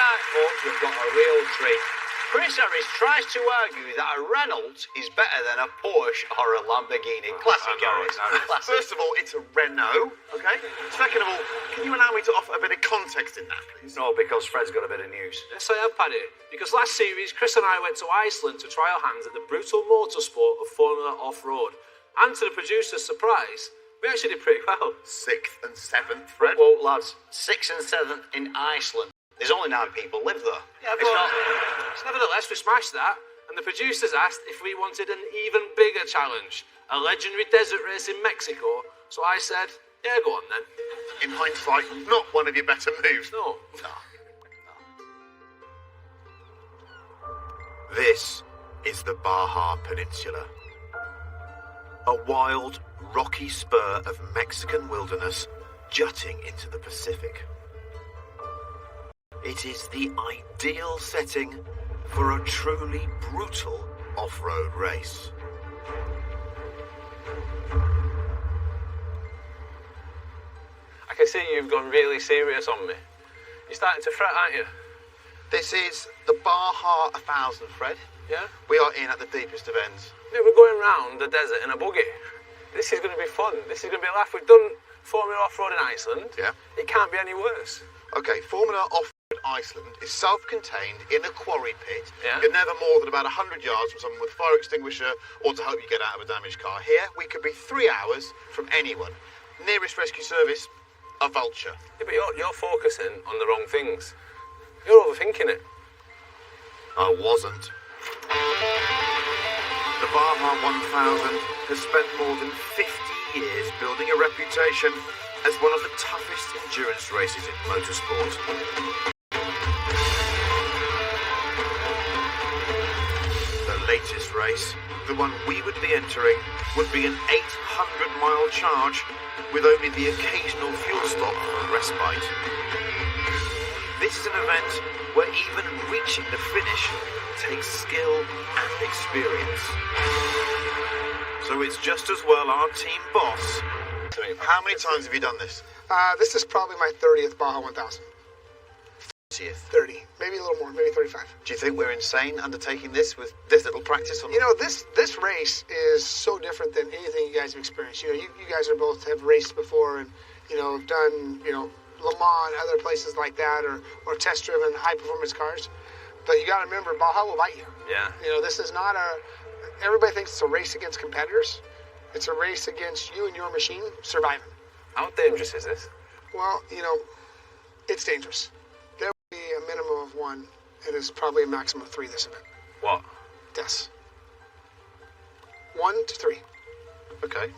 right, folks, we've got a real treat. Chris Harris tries to argue that a Renault is better than a Porsche or a Lamborghini. Classic Harris. Classic. First of all, it's a Renault, okay? Second of all, can you allow me to offer a bit of context in that, please? No, because Fred's got a bit of news. Yes, I have, Paddy. Because last series, Chris and I went to Iceland to trial hands at the brutal motorsport of Formula Off-Road. And to the producer's surprise, we actually did pretty well. 6th and 7th, Fred. Well, lads, 6th and 7th in Iceland. There's only 9 people live there. Yeah, but nevertheless, we smashed that. And the producers asked if we wanted an even bigger challenge, a legendary desert race in Mexico. So I said, yeah, go on then. In hindsight, not one of your better moves. No. This is the Baja Peninsula. A wild, rocky spur of Mexican wilderness jutting into the Pacific. It is the ideal setting for a truly brutal off-road race. I can see you've gone really serious on me. You're starting to fret, aren't you? This is the Baja 1000, Fred. Yeah? We are in at the deepest of ends. Yeah, we're going round the desert in a buggy. This is going to be fun. This is going to be a laugh. We've done Formula Off-Road in Iceland. Yeah. It can't be any worse. Okay, Formula Off-Road Iceland is self-contained in a quarry pit. Yeah. You're never more than about 100 yards from someone with a fire extinguisher or to help you get out of a damaged car. Here, we could be 3 hours from anyone. Nearest rescue service, a vulture. Yeah, but you're focusing on the wrong things. You're overthinking it. I wasn't. The Baja 1000 has spent more than 50 years building a reputation as one of the toughest endurance races in motorsport. The latest race, the one we would be entering, would be an 800-mile charge with only the occasional fuel stop and respite. This is an event where even reaching the finish takes skill and experience. So it's just as well our team boss. How many times have you done this? This is probably my 30th Baja 1000. 30th. 30, maybe a little more, maybe 35. Do you think we're insane undertaking this with this little practice? You know, this race is so different than anything you guys have experienced. You know, you guys are both have raced before and, you know, have done, you know, Le Mans, other places like that, or test-driven high-performance cars. But you got to remember, Baja will bite you. Yeah. You know, this is not everybody thinks it's a race against competitors. It's a race against you and your machine surviving. How dangerous is this? Well, you know, it's dangerous. There will be a minimum of 1, and there's probably a maximum of 3 this event. What? Deaths. 1 to 3. Okay.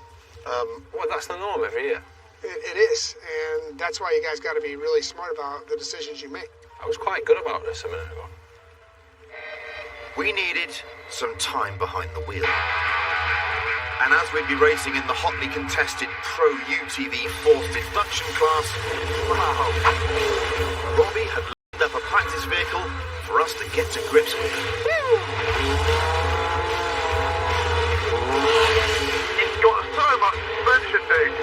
Well, that's the norm every year. It is, and that's why you guys got to be really smart about the decisions you make. I was quite good about this a minute ago. We needed some time behind the wheel. And as we'd be racing in the hotly contested Pro UTV forced induction class, wow, Robbie had lined up a practice vehicle for us to get to grips with. It's got so much suspension, dude.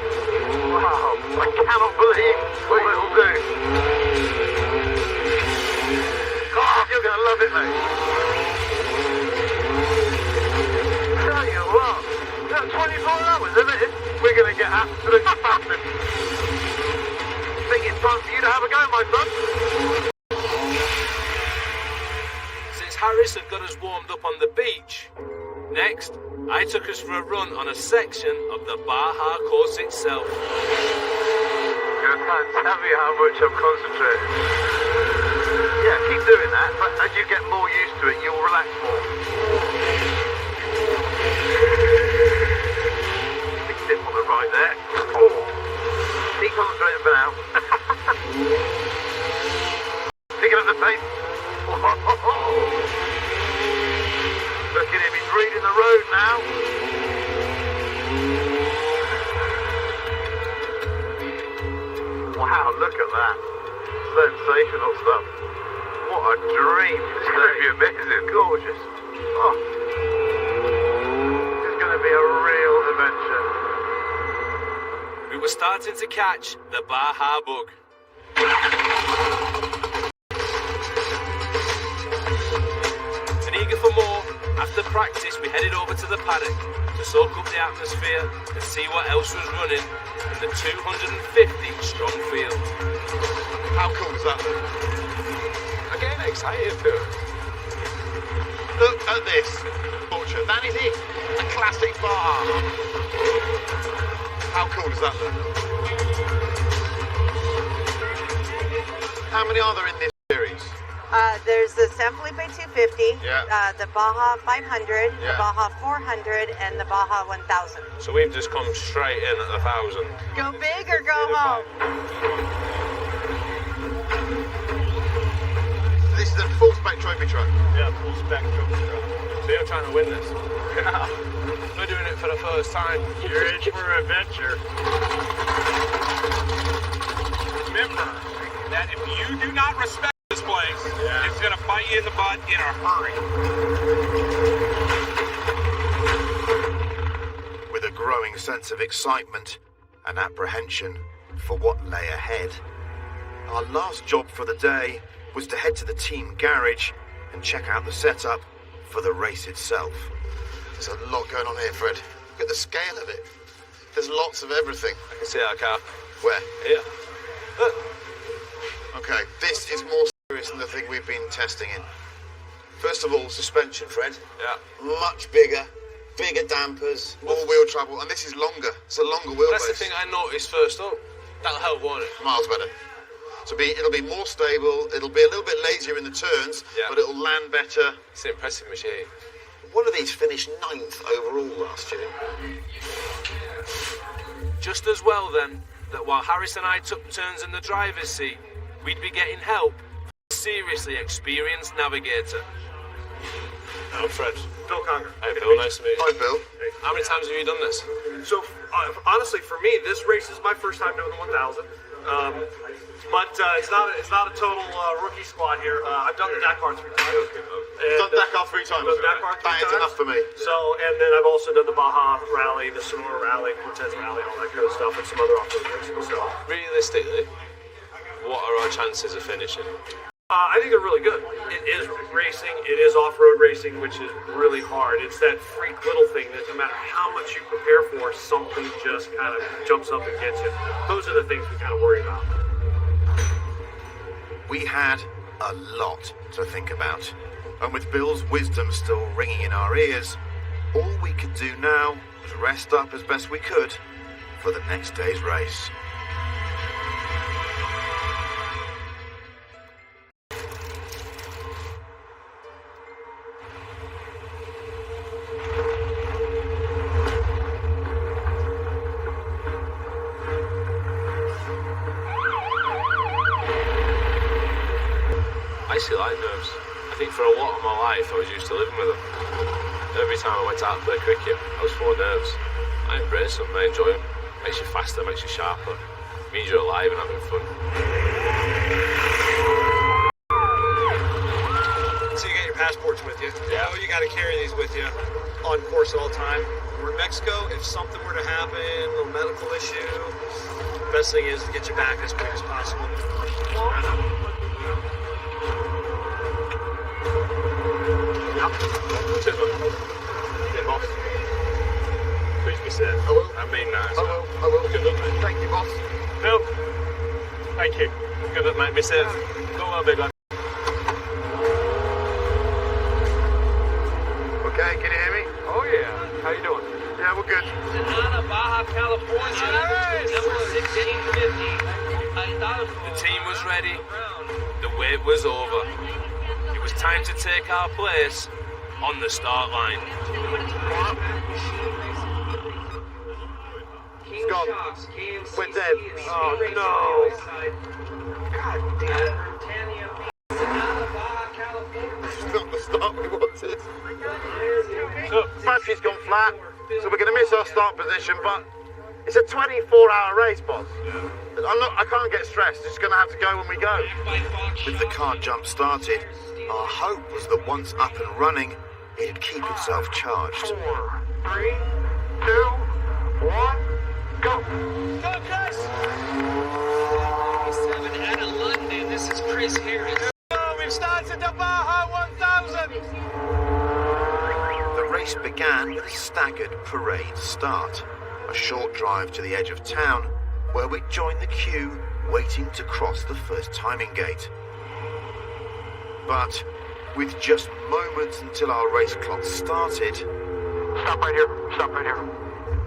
Wow, I cannot believe what it'll do. God, you're going to love it, mate. Tell you what, that 24 hours, isn't it? We're going to get absolutely battered. Think it's time for you to have a go, my son. Since Harris had got us warmed up on the beach, next, I took us for a run on a section of the Baja course itself. You can't tell me how much I'm concentrating. Yeah, keep doing that, but as you get more used to it, you'll relax more. Big dip on the right there. Oh. Keep concentrating for now. Picking up the pace. Look at him, he's reading the road now. Wow, look at that. Sensational stuff. What a dream. It's going to be amazing. Gorgeous. Oh. This is going to be a real adventure. We were starting to catch the Baja bug. practice, we headed over to the paddock to soak up the atmosphere and see what else was running in the 250-strong field. How cool is that look? I'm getting excited too. Look at this, Butcher. That is it. A classic bar. How cool does that look? How many are there in this series? There's the San Felipe 250, Yeah. the Baja 500, Yeah. the Baja 400, and the Baja 1000. So we've just come straight in at 1,000. Go big or go home. This is a full spec trophy truck. Yeah, full spec trophy truck. So you're trying to win this? Yeah. We're doing it for the first time. You're in for an adventure. Remember that if you do not respect this place, it's going to bite you in the butt in a hurry. With a growing sense of excitement and apprehension for what lay ahead, our last job for the day was to head to the team garage and check out the setup for the race itself. There's a lot going on here, Fred. Look at the scale of it. There's lots of everything. I can see our car. Where? Here. Look. Okay, this is more serious than the thing we've been testing in. First of all, suspension, Fred. Yeah. Much bigger dampers, more wheel travel, and this is longer. It's a longer wheelbase. That's the thing I noticed first up. That'll help, won't it? Miles better. It'll be more stable, it'll be a little bit lazier in the turns, Yeah. but it'll land better. It's an impressive machine. One of these finished 9th overall last year. Just as well then, that while Harris and I took turns in the driver's seat, we'd be getting help from a seriously experienced navigator. I'm Fred. Phil Conger. Hey Phil, nice to meet you. Hi, Bill. How many times have you done this? So, honestly, for me, this race is my first time doing the 1,000. But it's not a total rookie squad here. I've done the Dakar 3 times. You've done Dakar 3 times. Done Dakar 3 That is times. enough for me. So, and then I've also done the Baja Rally, the Sonora Rally, Cortez Rally, all that kind of stuff, and some other off-road races. So, Realistically, what are our chances of finishing? I think they're really good. It is racing. It is off-road racing, which is really hard. It's that freak little thing that no matter how much you prepare for, something just kind of jumps up and gets you. Those are the things we kind of worry about. We had a lot to think about. And with Bill's wisdom still ringing in our ears, all we could do now was rest up as best we could for the next day's race. I actually like nerves. I think for a lot of my life I was used to living with them. Every time I went out to play cricket, I was full of nerves. I embrace them, I enjoy them. Makes you faster, makes you sharper. Means you're alive and having fun. So you got your passports with you. Yeah. You got to carry these with you on course at all time. We're in Mexico. If something were to happen, a little medical issue, the best thing is to get you back as quick as possible. Cheers, man. Yeah, boss. Please be safe. I will. I mean that. I will. Good luck, mate. Thank you, boss. Phil. Thank you. Good luck, mate. Be safe. Go well, big lad. Okay, can you hear me? Oh, yeah. How you doing? Yeah, we're good. Sonata, Baja California, number 1650. The team was ready. The wait was over. It was time to take our place on the start line. Scott, we're dead. Oh, no. God damn. It's not the start we wanted. So, battery's gone flat, so we're going to miss our start position, but it's a 24-hour race, boss. I can't get stressed. It's going to have to go when we go. With the car jump started, our hope was that once up and running, it'd keep itself charged. 4, 3, 2, 1, go! Go, Chris! 7 out of London, this is Chris Harris. We've started the Baja 1000. The race began with a staggered parade start, a short drive to the edge of town where we joined the queue waiting to cross the first timing gate. But with just moments until our race clock started, Stop right here.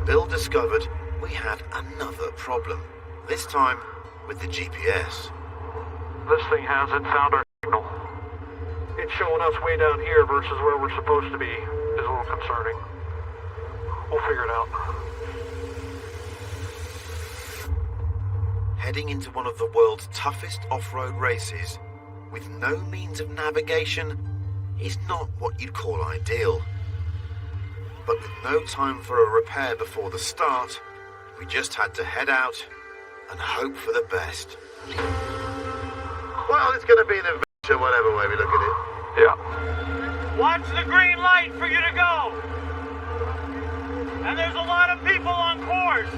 Bill discovered we had another problem, this time with the GPS. This thing hasn't found our signal. It's showing us way down here versus where we're supposed to be. Is a little concerning. We'll figure it out. Heading into one of the world's toughest off-road races with no means of navigation is not what you'd call ideal. But with no time for a repair before the start, we just had to head out and hope for the best. Well, it's going to be an adventure whatever way we look at it. Yeah. Watch the green light for you to go. And there's a lot of people on course.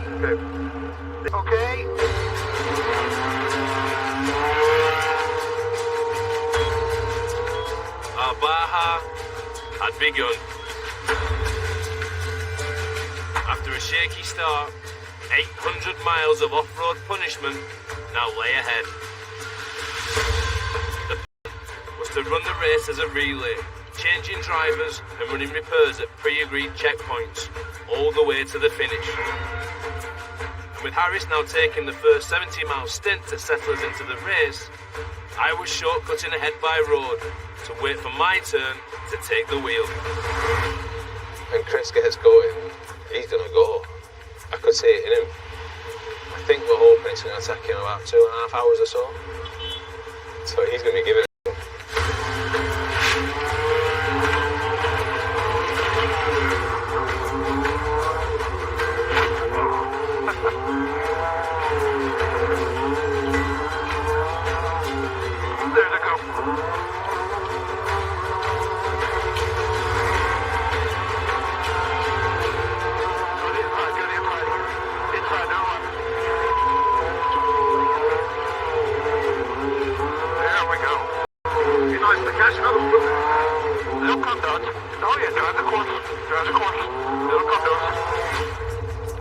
Okay. Our Baja had begun. After a shaky start, 800 miles of off-road punishment now lay ahead. The plan was to run the race as a relay, changing drivers and running repairs at pre-agreed checkpoints, all the way to the finish. And with Harris now taking the first 70-mile stint to settle us into the race, I was shortcutting ahead by road to wait for my turn to take the wheel. When Chris gets going, he's going to go. I could see it in him. I think we're hoping it's going to take him about 2.5 hours or so. So he's going to be giving it. There they go.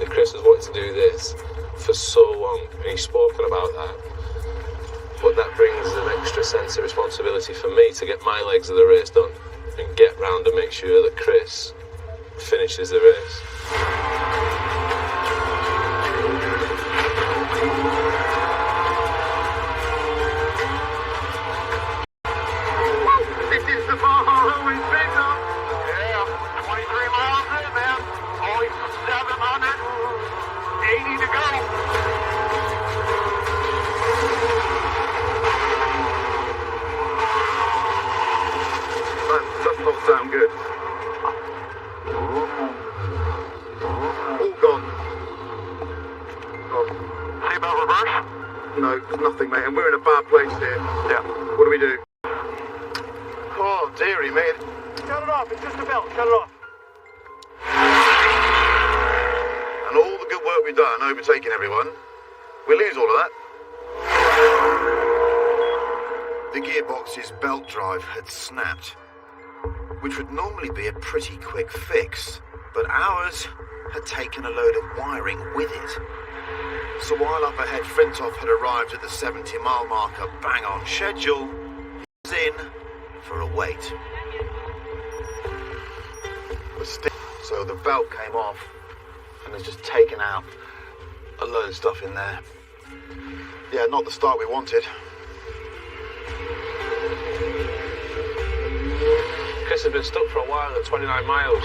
Chris has wanted to do this for so long, and he's spoken about that. But that brings an extra sense of responsibility for me to get my legs of the race done and get round and make sure that Chris finishes the race. This is the Baja we picked up. Yeah, 23 miles in, man. Only 780 to go. That does not sound good. All gone. See about reverse? No, there's nothing, mate, and we're in a bad place here. Yeah. What do we do? Oh, dearie me. Shut it off. It's just a belt. Shut it off. And all the good work we've done overtaking everyone, we lose all of that. The gearbox's belt drive had snapped, which would normally be a pretty quick fix, but ours had taken a load of wiring with it. So while up ahead Frintoff had arrived at the 70-mile marker bang on schedule, he was in for a wait. So the belt came off and it's just taken out a load of stuff in there. Yeah, not the start we wanted. Chris has been stuck for a while at 29 miles.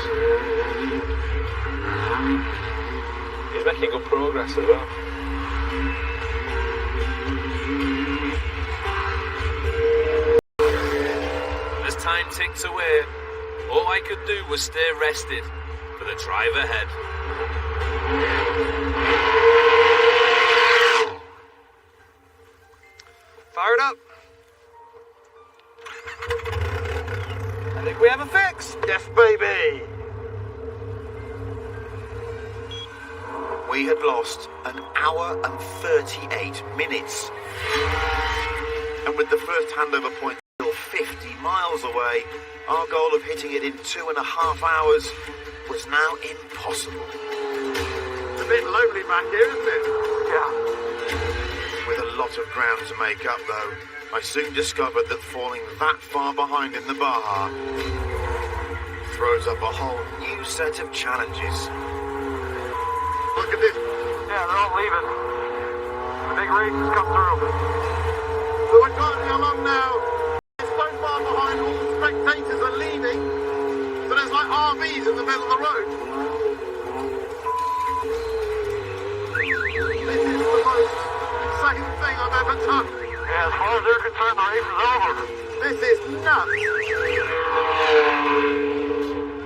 He's making good progress as well. As time ticked away, all I could do was stay rested for the drive ahead. Fired up. I think we have a fix. Yes, baby! We had lost an hour and 38 minutes. And with the first handover point still 50 miles away, our goal of hitting it in 2.5 hours was now impossible. It's a bit lonely back here, isn't it? Yeah. With a lot of ground to make up, though, I soon discovered that falling that far behind in the Baja throws up a whole new set of challenges. Look at this. Yeah, they're all leaving. The big race has come through. So I can't come up now. It's so far behind, all the spectators are leaving. So there's like RVs in the middle of the road. This is the most exciting thing I've ever done. Yeah, as far as they're concerned, the race is over. This is nuts.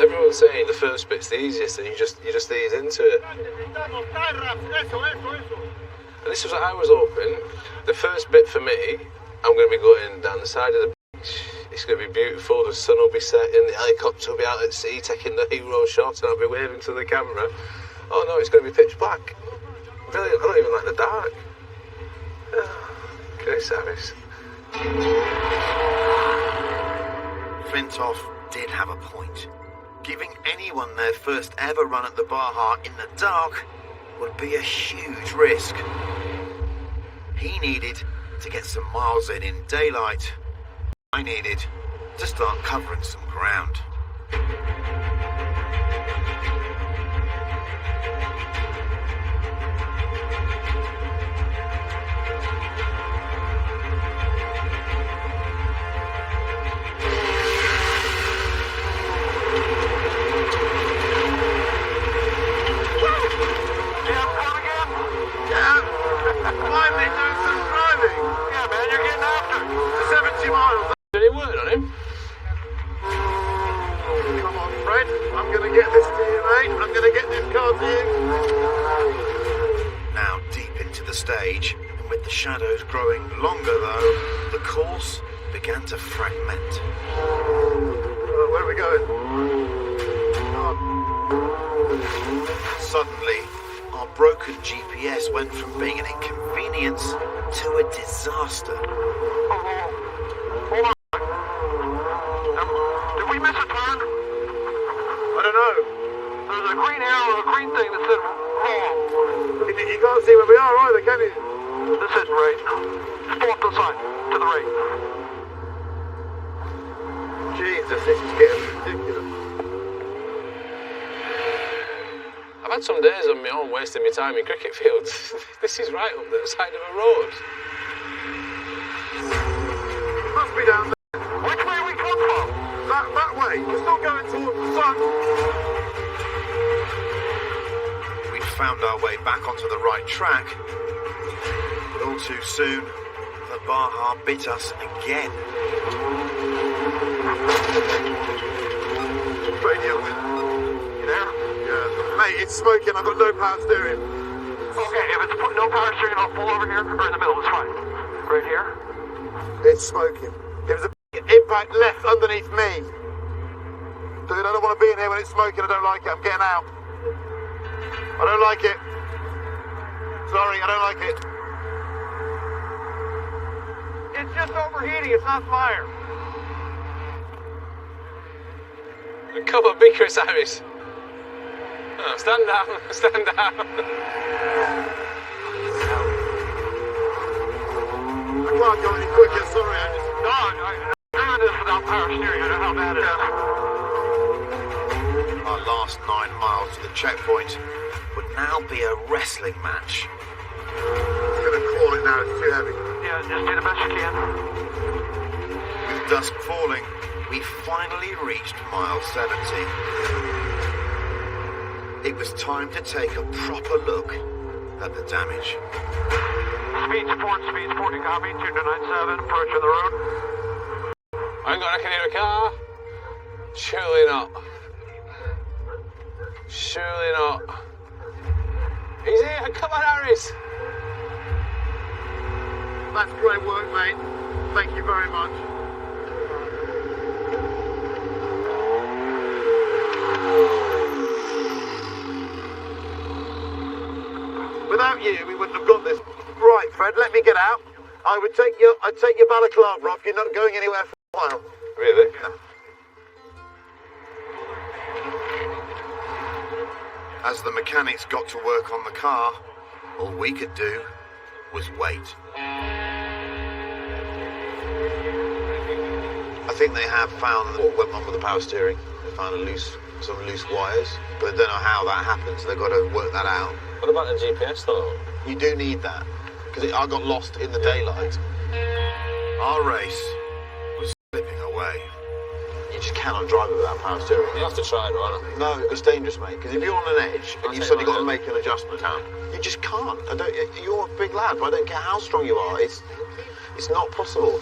Everyone's saying the first bit's the easiest and you just ease into it. And this was what I was hoping. The first bit for me, I'm going to be going down the side of the beach. It's going to be beautiful, the sun will be setting, the helicopter will be out at sea taking the hero shot and I'll be waving to the camera. Oh no, it's going to be pitch black. Brilliant, I don't even like the dark. Chris Harris. Flintoff did have a point. Giving anyone their first ever run at the Baja in the dark would be a huge risk. He needed to get some miles in daylight. I needed to start covering some ground. Finally doing some driving. Yeah, man, you're getting after it. 70 miles. Any word on him? Come on, Fred. I'm going to get this to you, mate. I'm going to get this car to you. Now deep into the stage, and with the shadows growing longer though, the course began to fragment. Where are we going? Suddenly, our broken GPS went from being an inconvenience to a disaster. Hold on. Did we miss a turn? I don't know. There's a green arrow, a green thing that said wrong. You can't see where we are either, can you? This isn't right. Just pull up to the side, to the right. Jesus, this is getting ridiculous. I've had some days on my own wasting my time in cricket fields. This is right up the side of a road. Must be down there. Which way we come from? That way. We're still going towards the sun. We'd found our way back onto the right track, but all too soon, the Baja bit us again. Radio. You there? Yeah. Mate, it's smoking. I've got no power steering. Okay, if it's no power steering, I'll pull over here, or in the middle. It's fine. Right here? It's smoking. There was a big impact left underneath me. Dude, I don't want to be in here when it's smoking. I don't like it. I'm getting out. I don't like it. Sorry, I don't like it. It's just overheating. It's not fire. Come on, be Chris Harris. Oh, stand down, stand down. I can't go any quicker. Sorry, I just... No, I'm doing this without power steering. I know how bad it is. Our last 9 miles to the checkpoint would now be a wrestling match. I'm going to call it now. It's too heavy. Yeah, just do the best you can. With dusk falling, we finally reached mile 70. It was time to take a proper look at the damage. Speed support, you copy, 2297, approaching the road. Hang on, I can hear a car. Surely not. Surely not. He's here, come on, Harris. That's great work, mate. Thank you very much. Without you, we wouldn't have got this. Right, Fred, let me get out. I'd take your balaclava off. You're not going anywhere. while. Really? Yeah. As the mechanics got to work on the car, all we could do was wait. I think they have found what went wrong with the power steering. They found some loose wires, but they don't know how that happened, so they've got to work that out. What about the GPS though? You do need that, because I got lost in the daylight. Our race was slipping away. You just cannot drive it without power steering. You have to try it, right? No, it's dangerous, mate, because if you're on an edge and you've suddenly got to make an adjustment, you just can't. You're a big lad, but I don't care how strong you are. It's not possible.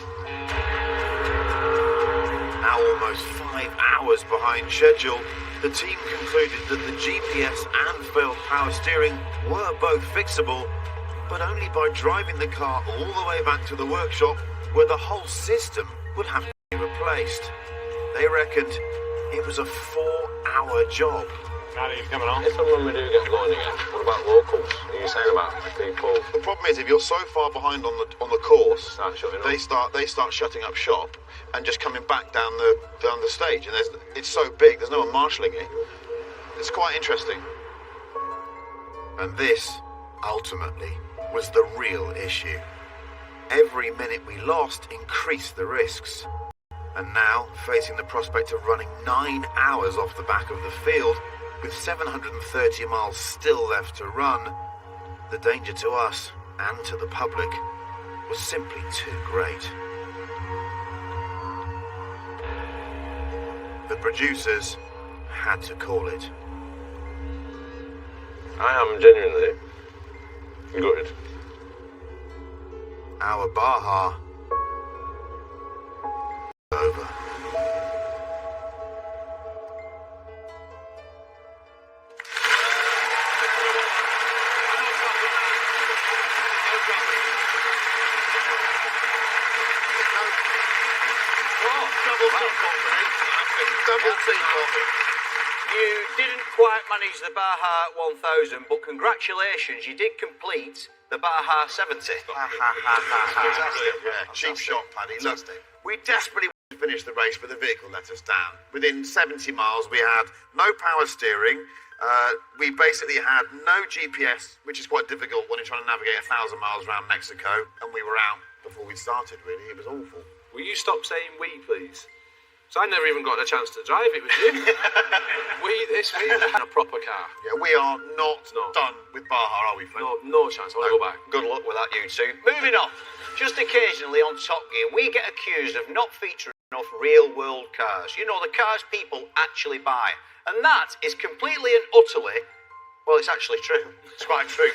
Now almost 5 hours behind schedule, the team concluded that the GPS and failed power steering were both fixable, but only by driving the car all the way back to the workshop where the whole system would have to be replaced. They reckoned it was a 4-hour job. Now that you're coming on. If and when we do get going again, what about locals? What are you saying about people? The problem is, if you're so far behind on the course, they start shutting up shop and just coming back down the stage, and it's so big, there's no one marshalling it. It's quite interesting. And this, ultimately, was the real issue. Every minute we lost increased the risks. And now, facing the prospect of running 9 hours off the back of the field, with 730 miles still left to run, the danger to us and to the public was simply too great. The producers had to call it. I am genuinely gutted. Our Baja over. Double team. You didn't quite manage the Baja 1000, but congratulations, you did complete the Baja 70. Fantastic. Yeah. Cheap shot, Paddy. Look, we desperately wanted to finish the race, but the vehicle let us down. Within 70 miles, we had no power steering. We basically had no GPS, which is quite difficult when you're trying to navigate 1,000 miles around Mexico, and we were out before we started, really. It was awful. Will you stop saying we, please? So I never even got a chance to drive it with you. we in a proper car. Yeah, we are not done with Baja, are we, friend? No chance. I want to go back. Good luck with that, you two. Moving on. Just occasionally on Top Gear, we get accused of not featuring enough real-world cars. You know, the cars people actually buy. And that is completely and utterly, well, it's actually true. It's quite true.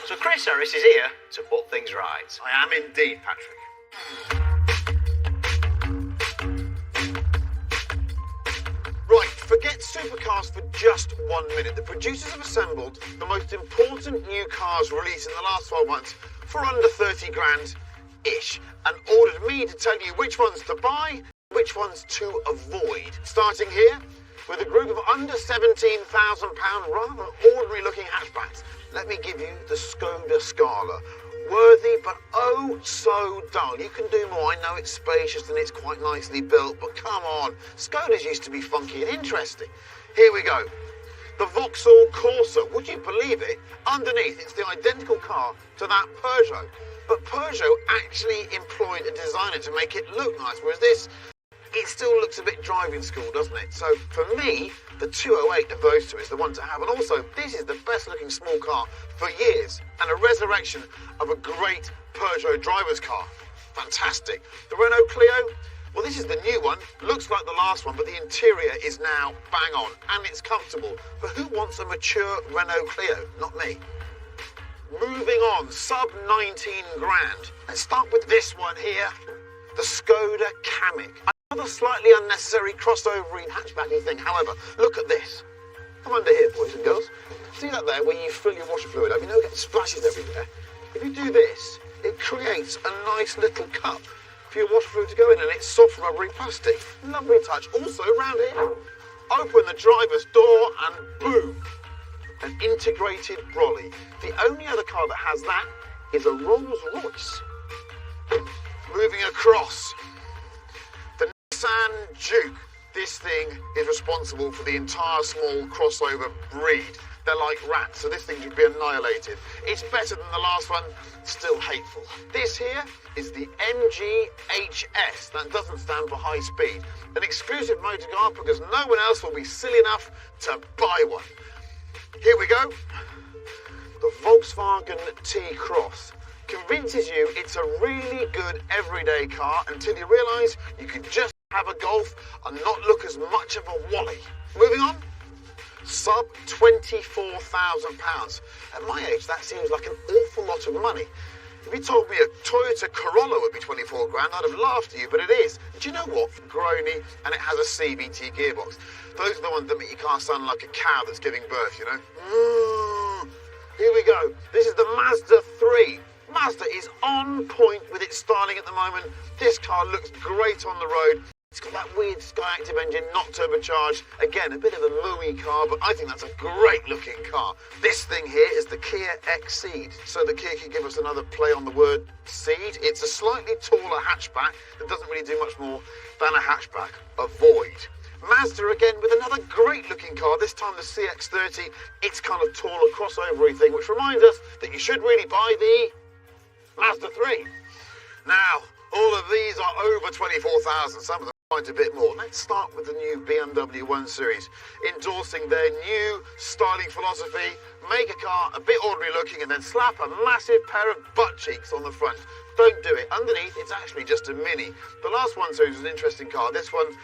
So Chris Harris is here to put things right. I am indeed, Patrick. Right, forget supercars for just 1 minute. The producers have assembled the most important new cars released in the last 12 months for under 30 grand-ish, and ordered me to tell you which ones to buy, which ones to avoid. Starting here with a group of under £17,000 rather ordinary looking hatchbacks. Let me give you the Skoda Scala. Worthy, but oh so dull. You can do more. I know it's spacious and it's quite nicely built, but come on. Skodas used to be funky and interesting. Here we go. The Vauxhall Corsa. Would you believe it? Underneath, it's the identical car to that Peugeot. But Peugeot actually employed a designer to make it look nice, whereas this, it still looks a bit driving school, doesn't it? So for me, the 208 of those two is the one to have. And also, this is the best looking small car for years, and a resurrection of a great Peugeot driver's car. Fantastic. The Renault Clio, well, this is the new one. Looks like the last one, but the interior is now bang on, and it's comfortable. But who wants a mature Renault Clio? Not me. Moving on, sub 19 grand. Let's start with this one here, the Skoda Kamiq. Another slightly unnecessary crossover-y hatchbacky thing. However, look at this. Come under here, boys and girls. See that there where you fill your washer fluid up? You know it gets splashes everywhere. If you do this, it creates a nice little cup for your washer fluid to go in, and it's soft rubbery plastic. Lovely touch. Also, round here, open the driver's door and boom, an integrated brolly. The only other car that has that is a Rolls Royce. Moving across. Duke. This thing is responsible for the entire small crossover breed. They're like rats, so this thing should be annihilated. It's better than the last one, still hateful. This here is the MGHS. That doesn't stand for high speed. An exclusive motor car because no one else will be silly enough to buy one. Here we go. The Volkswagen T-Cross convinces you it's a really good everyday car until you realise you can just have a Golf and not look as much of a wally. Moving on. Sub £24,000. At my age, that seems like an awful lot of money. If you told me a Toyota Corolla would be 24 grand, I'd have laughed at you, but it is. Do you know what? Groany, and it has a CVT gearbox. Those are the ones that make your car sound like a cow that's giving birth, you know? Here we go. This is the Mazda 3. Mazda is on point with its styling at the moment. This car looks great on the road. It's got that weird Skyactiv engine, not turbocharged. Again, a bit of a mooey car, but I think that's a great looking car. This thing here is the Kia Exceed. So the Kia can give us another play on the word seed. It's a slightly taller hatchback that doesn't really do much more than a hatchback. Avoid. Mazda again with another great looking car, this time the CX-30. It's kind of taller crossover-y thing, which reminds us that you should really buy the Mazda 3. Now, all of these are over 24,000, some of them quite a bit more. Let's start with the new BMW 1 Series, endorsing their new styling philosophy. Make a car a bit ordinary looking and then slap a massive pair of butt cheeks on the front. Don't do it. Underneath, it's actually just a Mini. The last 1 Series was an interesting car. This one's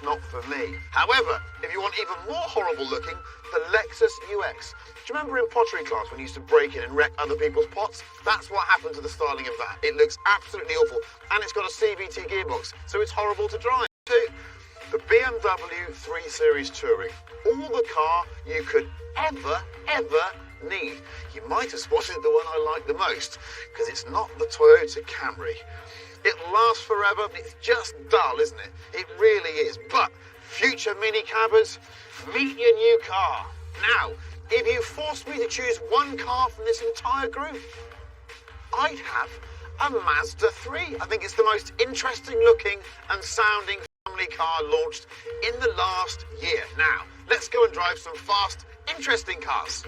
not for me. However, if you want even more horrible looking, the Lexus UX. Do you remember in pottery class when you used to break in and wreck other people's pots? That's what happened to the styling of that. It looks absolutely awful. And it's got a CVT gearbox, so it's horrible to drive too. The BMW 3 Series Touring. All the car you could ever need. You might have spotted the one I like the most, because it's not the Toyota Camry. It lasts forever, but it's just dull, isn't it? It really is. But future mini cabbers, meet your new car. Now, if you forced me to choose one car from this entire group, I'd have a Mazda 3. I think it's the most interesting looking and sounding family car launched in the last year. Now, let's go and drive some fast, interesting cars.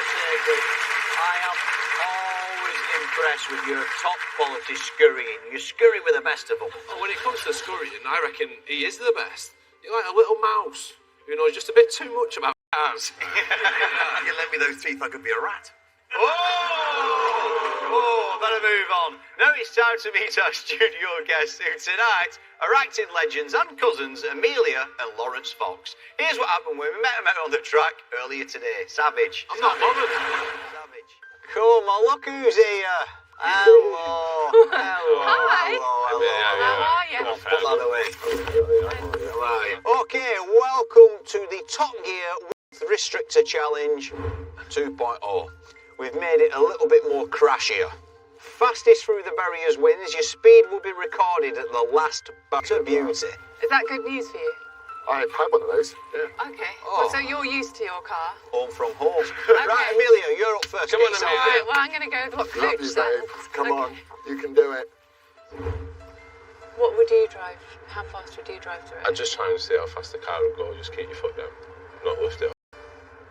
I am always impressed with your top quality scurrying. You scurry with the best of them. Oh, when it comes to scurrying, I reckon he is the best. You're like a little mouse who knows just a bit too much about cars. You lend me those teeth, I could be a rat. Better move on. Now it's time to meet our studio guests who tonight are acting legends and cousins Amelia and Lawrence Fox. Here's what happened when we met them out on the track earlier today. Savage. I'm not bothered. Savage. Come on, look who's here. Hello. Hello. Hi. Hello. How are you? Come on, put that away. Okay, welcome to the Top Gear Width Restrictor Challenge 2.0. We've made it a little bit more crashier. Fastest through the barriers wins. Your speed will be recorded at the last butter beauty. Is that good news for you? I've had one of those, yeah. Okay. Oh. So you're used to your car? Home from home. Right, Amelia, you're up first. Come on, Get Amelia. yourself Alright, well, I'm going to go with Love coach you, then. babe. Come Okay. on, you can do it. What would you drive? How fast would you drive through it? I'm just trying to see how fast the car will go. Just keep your foot down. Not lift it up.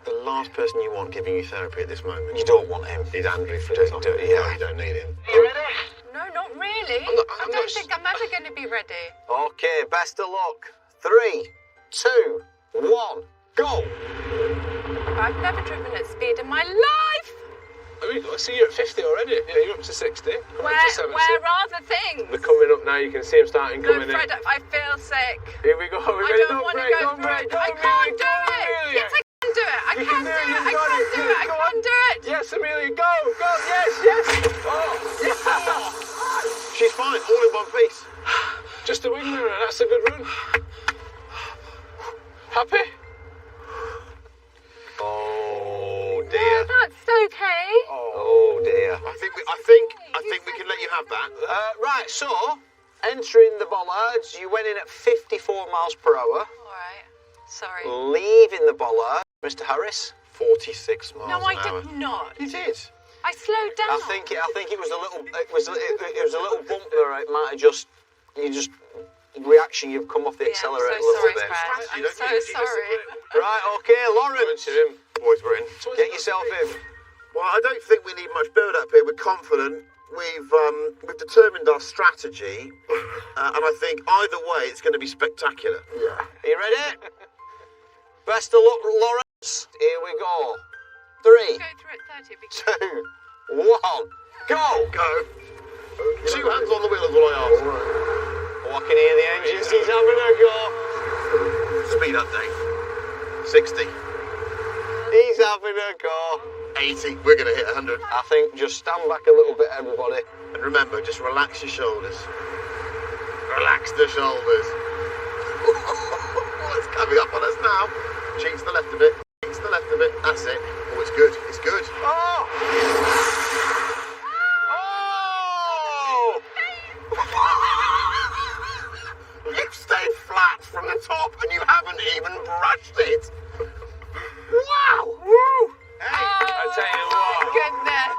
The last person you want giving you therapy at this moment. You don't want him. Is Andrew for Yeah, you don't need him. You ready? No, not really. I'm not- I don't think I'm ever going to be ready. Okay, best of luck. 3, 2, 1, go! I've never driven at speed in my life. I mean, I see you're at 50 already. Yeah, you're up to 60. Come Where up to 70. are the things? They're coming up now. You can see them starting No, coming Fred, in. I feel sick. Here we go. I don't want to go through it. I can't do it. Yes, I can do it. I You can can do do it. it. You've I got can it. do it. I Go can on. do it. Yes, Amelia, go. Yes. Oh, yes. She's fine, all in one piece. Just a wing mirror. That's a good run. Happy? Oh dear. That's okay. Oh dear. I think we can let you have that. Right, so entering the bollards, you went in at 54 miles per hour. All right. sorry. leaving the bollard, Mr. Harris. 46 miles No, I an hour. did not. You did. I slowed down. I think it was a little bump there. It might have just reaction. You've come off the accelerator a little bit. Fred. I'm so sorry. Right, okay, Lawrence. Boys, we're in. Get yourself in. Well, I don't think we need much build-up here. We're confident. We've determined our strategy, and I think either way it's going to be spectacular. Yeah. Are you ready? Best of luck, Lawrence. Here we go. 3, Go through at 30. 2, 1, go! Go. 2 hands on the wheel is what I ask. Oh, I can hear the engines. He's having a go. Speed update. 60. He's having a go. 80. We're going to hit 100. I think just stand back a little bit, everybody. And remember, just relax your shoulders. Relax the shoulders. It's coming up on us now. Cheeks to the left a bit. Cheeks to the left a bit. That's it. Oh, it's good. It's good. Oh! Oh! You've stayed flat from the top and you haven't even brushed it. Wow! Woo! Hey, I tell you what. Goodness.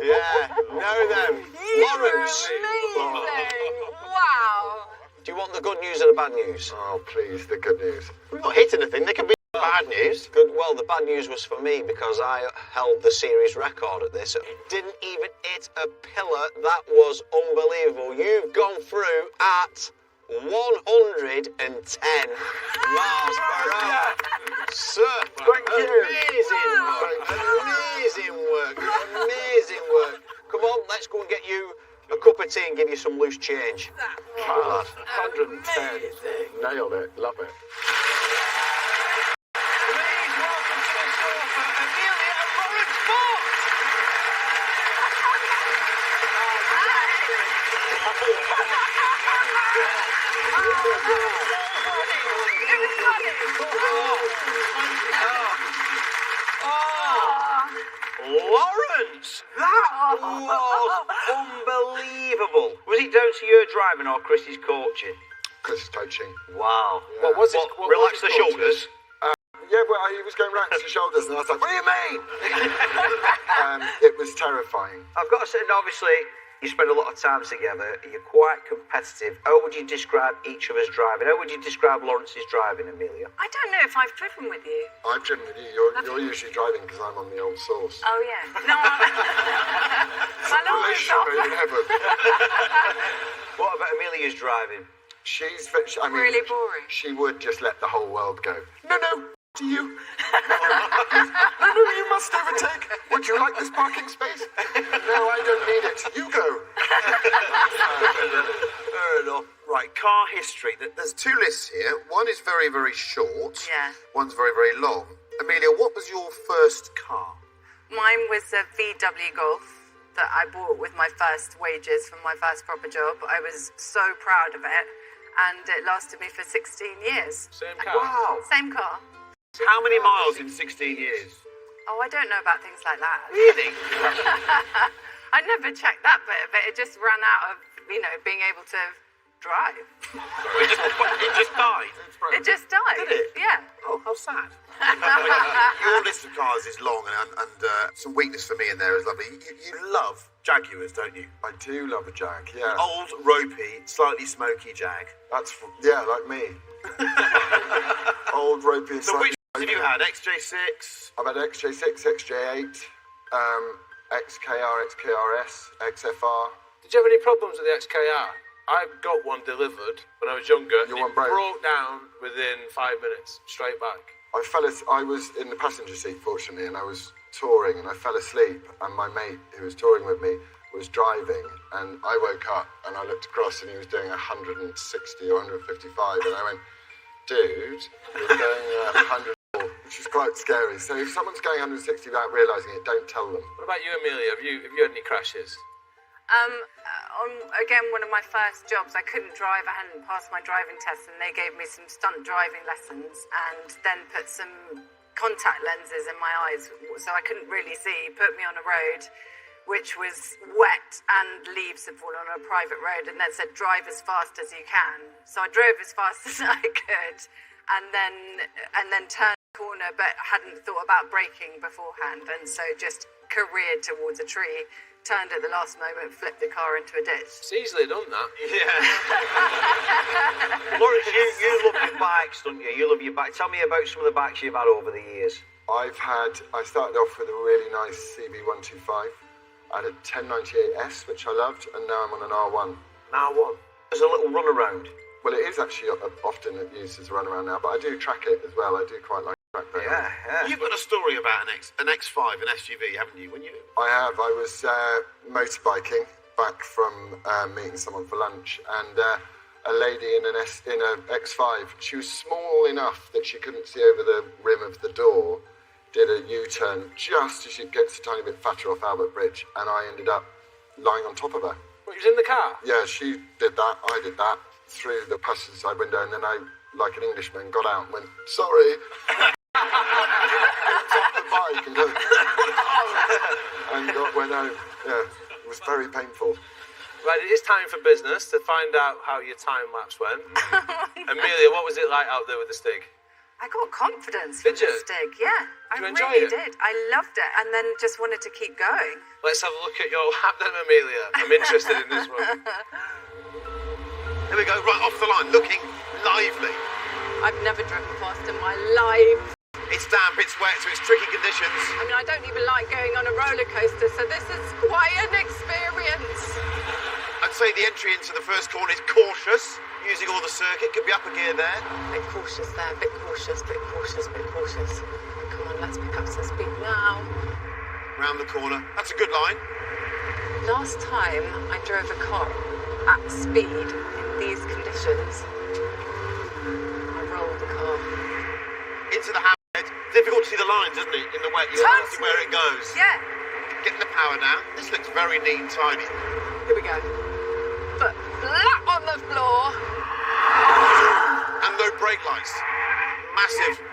Yeah, know them. Lawrence. Amazing. Wow. Do you want the good news or the bad news? Oh, please, the good news. We've not hit anything. There can be bad news. Good. Well, the bad news was for me because I held the series record at this. It didn't even hit a pillar. That was unbelievable. You've gone through at 110 miles per hour. Sir, amazing work. Amazing work. Amazing work. Come on, let's go and get you a cup of tea and give you some loose change. Lad, 110. Nailed it. Love it. Please welcome to the sofa, Amelia and Lawrence Fox. Lawrence, that was unbelievable. Was it down to your driving or Chris's coaching? Chris's coaching. Wow. What was it? What, relax the shoulders. Yeah, well, he was going right to the shoulders, and I was like, what do you mean? It was terrifying. I've got to say, obviously, you spend a lot of time together. You're quite competitive. How would you describe each of us driving? How would you describe Lawrence's driving, Amelia? I don't know if I've driven with you. I've driven with you. You're usually driving because I'm on the old sauce. Oh, yeah. No, I'll always Relationship made in heaven. What about Amelia's driving? I mean, really boring. She would just let the whole world go. No, to you. No, you must overtake. Would you like this parking space? No, I don't need it. You go. Fair enough. Right, car history. There's 2 lists here. One is very, very short. Yeah. One's very, very long. Amelia, what was your first car? Mine was a VW Golf that I bought with my first wages from my first proper job. I was so proud of it, and it lasted me for 16 years. Same car. Wow. Same car. How many miles in 16 years? Oh, I don't know about things like that. Really? I never checked that bit of it. It just ran out of, being able to drive. It just died. It just died. Did it? Yeah. Oh, how sad. Your list of cars is long, and some weakness for me in there is lovely. You love Jaguars, don't you? I do love a Jag, yeah. Old, ropey, slightly smoky Jag. Like me. Old, ropey, and So slightly which have you had? XJ6? I've had XJ6, XJ8, XKR, XKRS, XFR. Did you have any problems with the XKR? I got one delivered when I was younger. Your and one it broke? broke down within 5 minutes, straight back. I was in the passenger seat, fortunately, and I was touring, and I fell asleep, and my mate who was touring with me was driving, and I woke up, and I looked across, and he was doing 160 or 155, and I went, dude, you're going 100, which is quite scary. So if someone's going 160 without realising it, don't tell them. What about you, Amelia? Have you had any crashes? Again, one of my first jobs, I couldn't drive. I hadn't passed my driving test, and they gave me some stunt driving lessons and then put some contact lenses in my eyes so I couldn't really see. Put me on a road which was wet and leaves had fallen on a private road, and then said drive as fast as you can. So I drove as fast as I could, and then turned the corner, but hadn't thought about braking beforehand, and so just careered towards a tree. Turned at the last moment, flipped the car into a ditch. It's easily done, that. Yeah. Lawrence, you love your bikes, don't you? You love your bike. Tell me about some of the bikes you've had over the years. I started off with a really nice CB125. I had a 1098S, which I loved, and now I'm on an R1. Now what? There's a little run around. Well, it is actually often used as a runaround now, but I do track it as well. I do quite like track that. Yeah. You've got a story about an X5, an SUV, haven't you? I have. I was motorbiking back from meeting someone for lunch, and a lady in an X5. She was small enough that she couldn't see over the rim of the door. Did a U-turn just as she gets a tiny bit fatter off Albert Bridge, and I ended up lying on top of her. What, you was in the car? Yeah, she did that. I did that through the passenger side window, and then I, like an Englishman, got out and went, sorry. Top the bike and go, and went home. Yeah, it was very painful. Right, it is time for business to find out how your time lapse went. Amelia, what was it like out there with the Stig? I got confidence Did from you? the Stig, yeah. Did you I enjoy really it? did. I loved it, and then just wanted to keep going. Let's have a look at your lap then, Amelia. I'm interested in this one. There we go, right off the line, looking lively. I've never driven fast in my life. It's damp, it's wet, so it's tricky conditions. I mean, I don't even like going on a roller coaster, so this is quite an experience. I'd say the entry into the first corner is cautious, using all the circuit, could be up a gear there. Bit cautious there, bit cautious, bit cautious, bit cautious. Come on, let's pick up some speed now. Round the corner, that's a good line. Last time I drove a car at speed in these conditions, I rolled the car. Into the hammerhead. Difficult to see the lines, isn't it? In the wet, you can't see where it goes. Yeah. Getting the power now. This looks very neat and tidy. Here we go. Foot flat on the floor. And no brake lights. Massive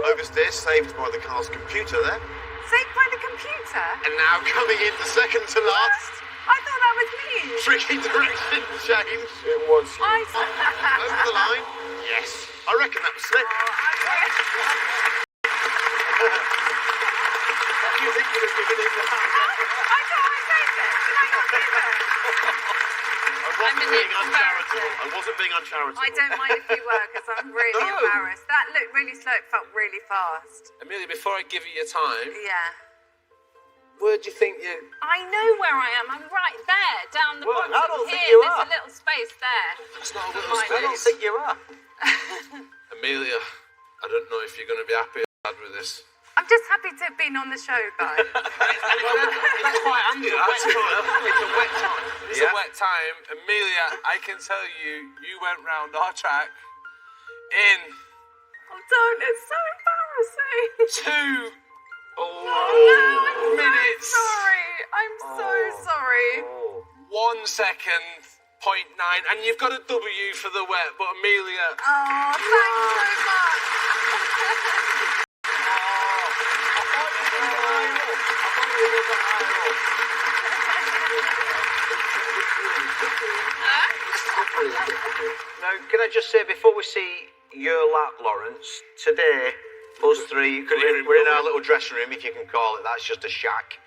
oversteer saved by the car's computer there. Saved by the computer? And now coming in the second to last. I thought that was me. Tricky direction change. It was. Over the line. Yes. I reckon that was slick. You think you'd have given it a hand? I thought I saved it. Did I not do that? I wasn't being uncharitable. I don't mind if you were, because I'm really embarrassed. That looked really slow. It felt really fast. Amelia, before I give you your time, Yeah. where do you think you... I know where I am. I'm right there, down the bottom I don't think here. you There's are. a little space there. It's not a little Mine space. I don't think you are. Amelia, I don't know if you're going to be happy or sad with this. I'm just happy to have been on the show, guys. That's quite handy, that. It's a wet time. It's a wet time. Amelia, I can tell you, you went round our track in... Oh, don't. It's so embarrassing. 2 minutes. Sorry. I'm so sorry. 1 second, 0.9, and you've got a W for the wet, but Amelia... Oh, thanks so much. Now, can I just say, before we see your lap, Lawrence, today, us three, we're in our little dressing room, if you can call it, that's just a shack.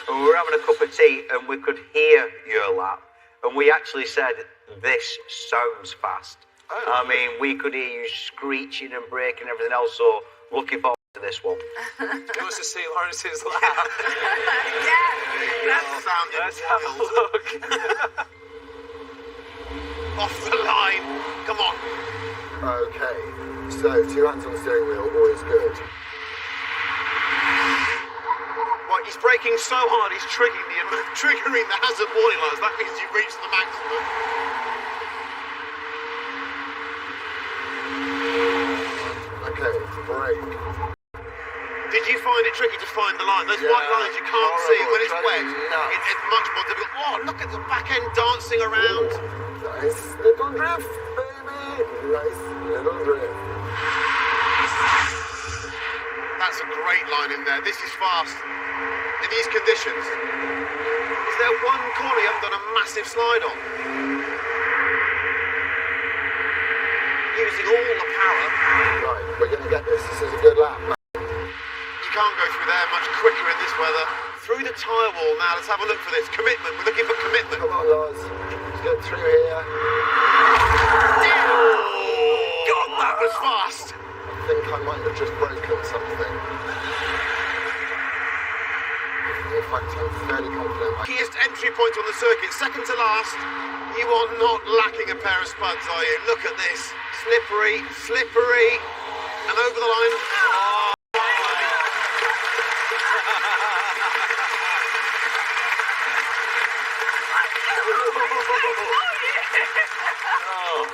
And we were having a cup of tea, and we could hear your lap, and we actually said, this sounds fast. I mean, we could hear you screeching and braking and everything else, so looking forward to this one. Who wants to see Lawrence's lap? Let's have a look. Off the line. Come on. Okay, so 2 hands on the steering wheel, always good. Right, he's braking so hard, he's triggering the hazard warning lights. That means you've reached the maximum. Okay, brake. Did you find it tricky to find the line? Those white lines you can't see when it's wet. It's much more difficult. Oh, look at the back end dancing around. Nice little drift, baby. Nice little drift. That's a great line in there. This is fast. In these conditions. Is there one corner you haven't done a massive slide on? using all the power. Right, we're going to get this. This is a good lap. You can't go through there much quicker in this weather. Through the tyre wall now. Let's have a look for this. Commitment. We're looking for commitment. Come on, Lars. Let's get through here. God, that was fast. I think I might have just broken something. In fact, I'm fairly confident. Keyest entry point on the circuit, second to last. You are not lacking a pair of spuds, are you? Look at this. Slippery, slippery, and over the line. Oh. Oh.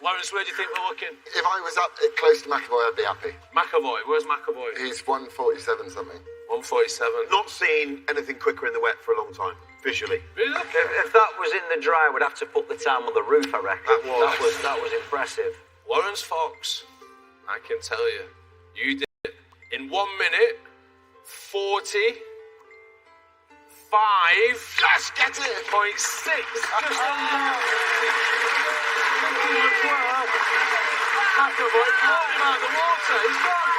Lawrence, where do you think we're looking? If I was up close to McAvoy, I'd be happy. McAvoy, where's McAvoy? He's 147 something. 147. Not seen anything quicker in the wet for a long time, visually. Really? If that was in the dry, we'd have to put the time on the roof, I reckon. That was impressive. Lawrence Fox, I can tell you, you did it in 1 minute, 45. Yes, get it! 0.6. Just McAvoy caught him out of the water. He's gone.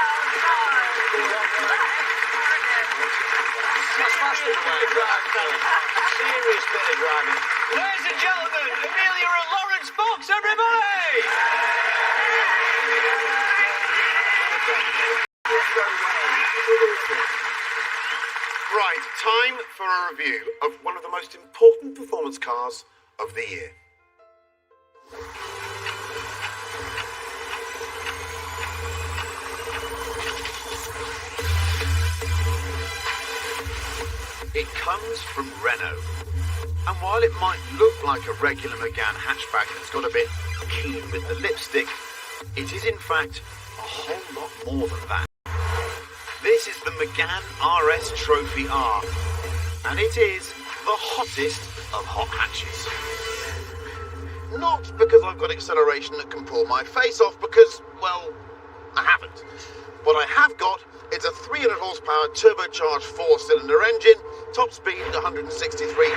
That's faster than way. Serious bit of driving. Ladies and gentlemen, Amelia and Lawrence Fox, everybody! Right, time for a review of one of the most important performance cars of the year. It comes from Renault. And while it might look like a regular Megane hatchback that's got a bit keen with the lipstick, it is in fact a whole lot more than that. This is the Megane RS Trophy R, and it is the hottest of hot hatches. Not because I've got acceleration that can pull my face off, because, well, I haven't. What I have got is a 300 horsepower turbocharged 4-cylinder engine, top speed 163,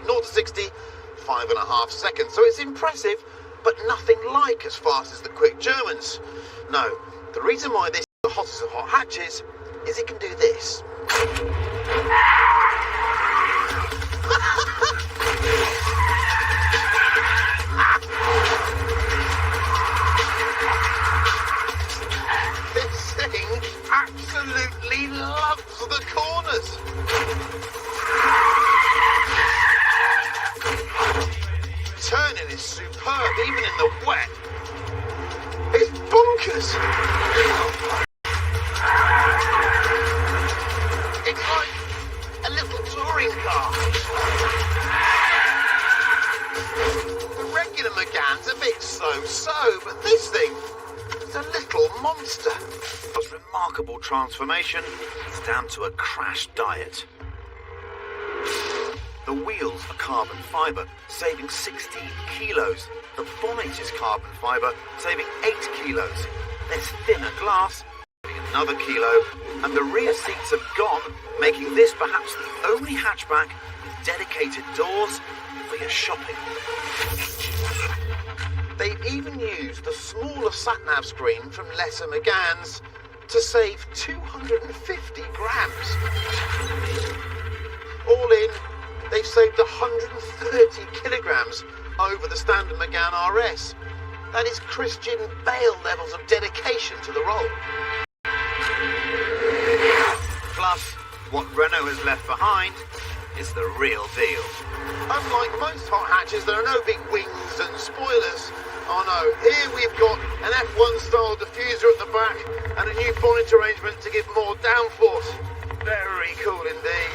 0 to 60, 5.5 seconds. So it's impressive, but nothing like as fast as the quick Germans. No, the reason why this is the hottest of hot hatches is it can do this. This thing absolutely loves the corners. Turning is superb, even in the wet. It's bonkers. It's like a little touring car. The regular Megane's a bit so-so, but this thing is a little monster. This remarkable transformation is down to a crash diet. The wheels are carbon fibre, saving 16 kilos. The bonnet is carbon fibre, saving 8 kilos. There's thinner glass, saving another kilo. And the rear seats have gone, making this perhaps the only hatchback with dedicated doors for your shopping. They've even used the smaller sat-nav screen from lesser Meganes to save 250 grams. All in, they've saved 130 kilograms over the standard Megane RS. That is Christian Bale levels of dedication to the role. Plus, what Renault has left behind is the real deal. Unlike most hot hatches, there are no big wings and spoilers. Oh no, here we've got an F1 style diffuser at the back and a new bonnet arrangement to give more downforce. Very cool indeed.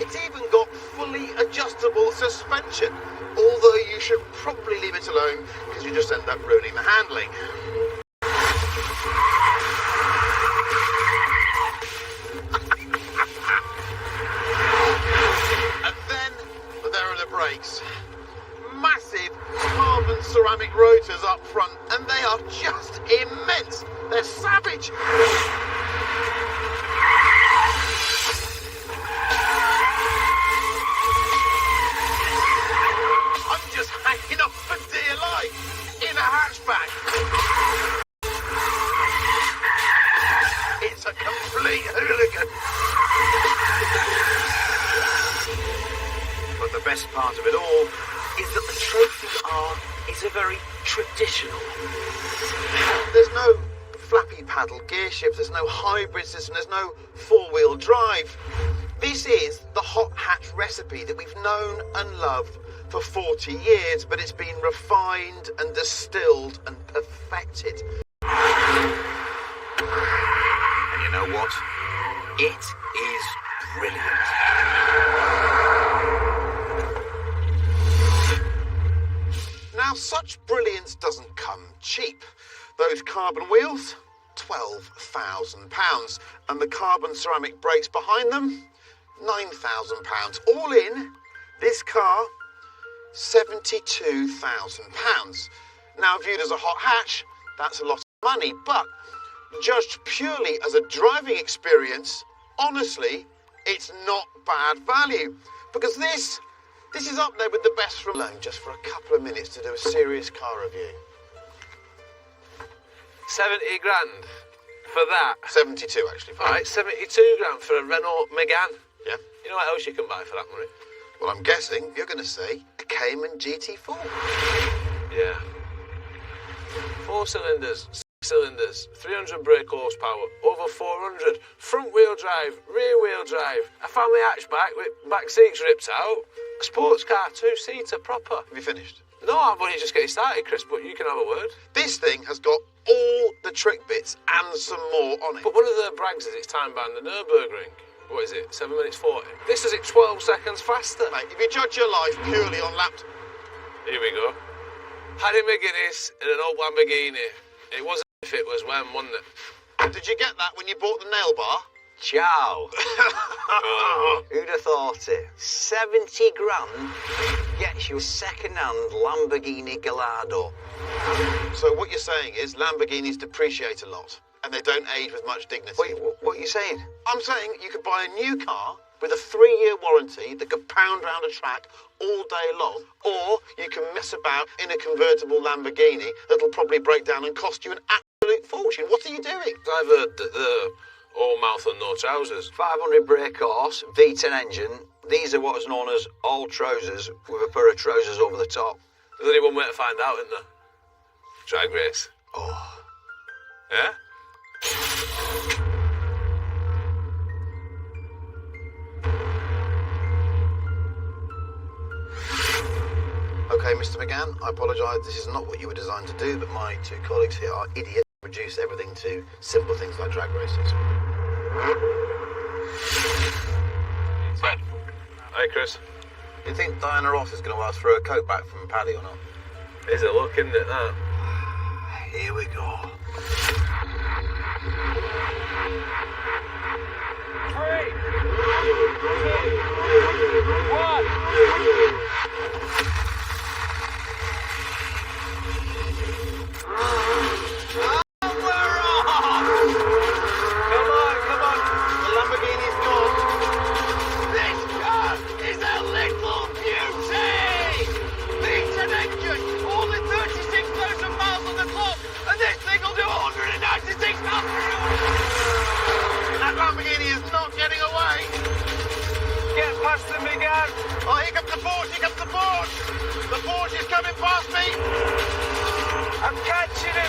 It's even got fully adjustable suspension, although you should probably leave it alone because you just end up ruining the handling. And then there are the brakes. Massive carbon ceramic rotors up front, and they are just immense. They're savage. I'm just hanging traditional. There's no flappy paddle gear shift, there's no hybrid system, there's no four-wheel drive. This is the hot hatch recipe that we've known and loved for 40 years, but it's been refined and distilled and perfected. And you know what? It is brilliant. Now, such brilliance doesn't come cheap. Those carbon wheels, £12,000. And the carbon ceramic brakes behind them, £9,000. All in, this car, £72,000. Now, viewed as a hot hatch, that's a lot of money, but judged purely as a driving experience, honestly, it's not bad value. Because this is up there with the best from loan, just for a couple of minutes to do a serious car review. 70 grand for that? 72, actually. All right, 72 grand for a Renault Megane. Yeah. You know what else you can buy for that money? Well, I'm guessing you're going to say a Cayman GT4. Yeah. 4 cylinders, 6 cylinders, 300 brake horsepower, over 400, front wheel drive, rear wheel drive, a family hatchback with back seats ripped out, a sports car, 2-seater, proper. Have you finished? No, I'm only just getting started, Chris, but you can have a word. This thing has got all the trick bits and some more on it. But one of the brags is it's time-bound the Nürburgring. What is it, 7 minutes 40? This does it 12 seconds faster. Mate, if you judge your life purely on laps... Here we go. Paddy McGuinness in an old Lamborghini. It wasn't if it was when, wasn't it? Did you get that when you bought the nail bar? Ciao. Who'd have thought it? 70 grand gets you a second-hand Lamborghini Gallardo. So what you're saying is Lamborghinis depreciate a lot, and they don't age with much dignity. Wait, what are you saying? I'm saying you could buy a new car with a 3-year warranty that could pound round a track all day long, or you can mess about in a convertible Lamborghini that'll probably break down and cost you an absolute fortune. What are you doing? I've heard that the all mouth and no trousers. 500 brake horse, V10 engine. These are what is known as all trousers with a pair of trousers over the top. There's only one way to find out, isn't there? Drag race. Oh. Yeah? OK, Mr. McGann, I apologise. This is not what you were designed to do, but my two colleagues here are idiots. Reduce everything to simple things like drag races. Hey, Chris. Do you think Diana Ross is going to ask for a coat back from Paddy or not? Is it look, isn't it, that? Here we go. 3, 2, 1. That Lamborghini is not getting away. Get past them again. Oh, here comes the Porsche, here comes the Porsche. The Porsche is coming past me. I'm catching him.